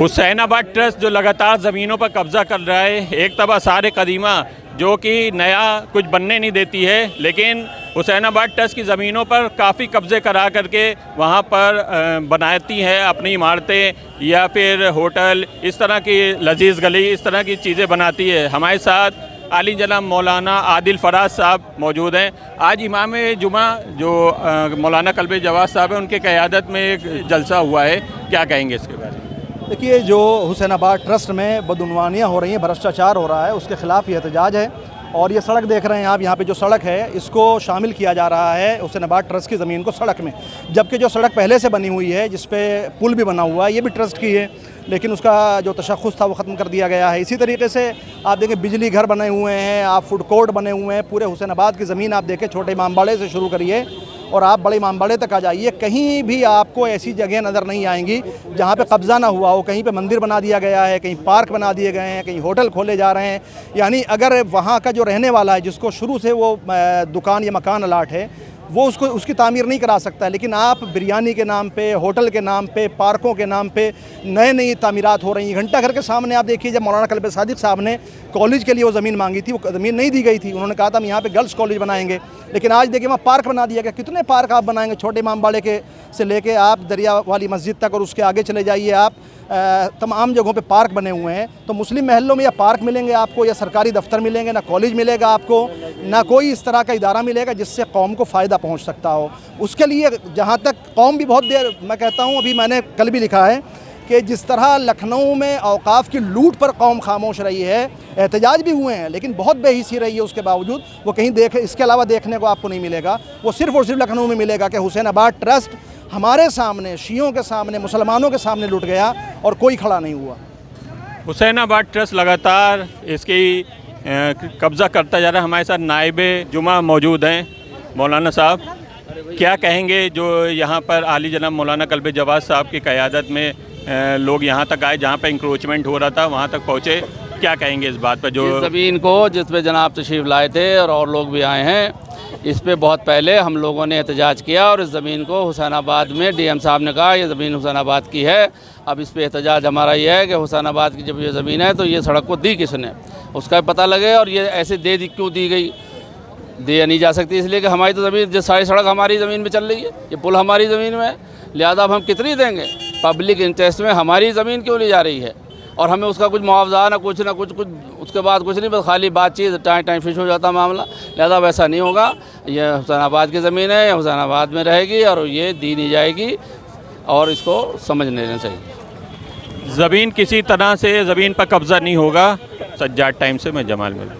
Hussainabad trust जो लगातार ज़मीनों पर कब्ज़ा कर रहा है, एक तरफ आसार कदीमा जो कि नया कुछ बनने नहीं देती है, लेकिन हुसैनाबाद ट्रस्ट की ज़मीनों पर काफ़ी कब्ज़े करा करके वहाँ पर बनाती है अपनी इमारतें या फिर होटल, इस तरह की लजीज़ गली, इस तरह की चीज़ें बनाती है। हमारे साथ आली जनाब मौलाना आदिल फराज साहब मौजूद हैं। आज इमाम जुमा जो मौलाना कल्बे जवाद साहब हैं, उनके क़यादत में एक जलसा हुआ है, क्या कहेंगे इसके बारे में? देखिए, जो हुसैनाबाद ट्रस्ट में बदउनवानियाँ हो रही हैं, भ्रष्टाचार हो रहा है, उसके ख़िलाफ़ ये एहतजाज है। और ये सड़क देख रहे हैं आप, यहाँ पे जो सड़क है इसको शामिल किया जा रहा है हुसैनाबाद ट्रस्ट की ज़मीन को सड़क में, जबकि जो सड़क पहले से बनी हुई है जिस पे पुल भी बना हुआ है ये भी ट्रस्ट की है, लेकिन उसका जो तशख़्ख़ुस था वो ख़त्म कर दिया गया है। इसी तरीके से आप देखें बिजली घर बने हुए हैं, आप फूड कोर्ट बने हुए हैं, पूरे हुसैनाबाद की ज़मीन आप देखें, छोटे इमामबाड़े से शुरू करिए और आप बड़े इमामबाड़े तक आ जाइए, कहीं भी आपको ऐसी जगह नज़र नहीं आएंगी जहाँ पे कब्ज़ा ना हुआ हो। कहीं पे मंदिर बना दिया गया है, कहीं पार्क बना दिए गए हैं, कहीं होटल खोले जा रहे हैं। यानी अगर वहाँ का जो रहने वाला है, जिसको शुरू से वो दुकान या मकान अलाट है, वो उसकी तामीर नहीं करा सकता है, लेकिन आप बिरयानी के नाम पे, होटल के नाम पे, पार्कों के नाम पे नई तामीरात हो रही हैं। घंटा घर के सामने आप देखिए, जब मौलाना कल्बे सादिक साहब ने कॉलेज के लिए वो ज़मीन मांगी थी, वो ज़मीन नहीं दी गई थी। उन्होंने कहा था हम यहाँ पे गर्ल्स कॉलेज बनाएंगे, लेकिन आज देखिए वहाँ पार्क बना दिया गया। कितने पार्क आप बनाएंगे, छोटे इमामबाड़े के से लेके आप दरिया वाली मस्जिद तक और उसके आगे चले जाइए आप, तमाम जगहों पे पार्क बने हुए हैं। तो मुस्लिम महलों में या पार्क मिलेंगे आपको, या सरकारी दफ्तर मिलेंगे, ना कॉलेज मिलेगा आपको, ना कोई इस तरह का इदारा मिलेगा जिससे कौम को फ़ायदा पहुंच सकता हो। उसके लिए जहां तक कौम भी बहुत देर, मैं कहता हूं, अभी मैंने कल भी लिखा है कि जिस तरह लखनऊ में औकाफ की लूट पर कौम खामोश रही है, एहतजाज भी हुए हैं लेकिन बहुत बेहिसी रही है, उसके बावजूद वो कहीं इसके अलावा देखने को आपको नहीं मिलेगा। वो सिर्फ़ और सिर्फ लखनऊ में मिलेगा कि हुसैनाबाद ट्रस्ट हमारे सामने, शियों के सामने, मुसलमानों के सामने लुट गया और कोई खड़ा नहीं हुआ। हुसैनाबाद ट्रस्ट लगातार इसकी कब्ज़ा करता जा रहा है। हमारे साथ नाइबे जुमा मौजूद हैं। मौलाना साहब, क्या कहेंगे जो यहाँ पर आली जनाब मौलाना कल्बे जवाद साहब की क़यादत में लोग यहाँ तक आए, जहाँ पर इंक्रोचमेंट हो रहा था वहाँ तक पहुँचे, क्या कहेंगे इस बात पर? जो ज़मीन को जिस पे जनाब तशरीफ़ लाए थे और लोग भी आए हैं, इस पे बहुत पहले हम लोगों ने एहतजाज किया और इस ज़मीन को हुसैनाबाद में डीएम साहब ने कहा ये ज़मीन हुसैनाबाद की है। अब इस पे एहतजाज हमारा ये है कि हुसैनाबाद की जब ये ज़मीन है तो ये सड़क को दी किसने, उसका पता लगे। और ये ऐसे क्यों दी गई, दी नहीं जा सकती, इसलिए कि हमारी तो ज़मीन, जो सारी सड़क हमारी ज़मीन में चल रही है, ये पुल हमारी ज़मीन में है, लिहाजा अब हम कितनी देंगे? पब्लिक इंटरेस्ट में हमारी ज़मीन क्यों ली जा रही है और हमें उसका कुछ मुआवजा ना कुछ उसके बाद कुछ नहीं, बस खाली बातचीत, टाइम फिश हो जाता मामला। लिहाजा वैसा नहीं होगा। ये हुसैनाबाद की ज़मीन है, हुसैनाबाद में रहेगी और ये दी नहीं जाएगी और इसको समझ लेना चाहिए। ज़मीन किसी तरह से ज़मीन पर कब्ज़ा नहीं होगा। सज्जाद टाइम से मैं जमाल मिला।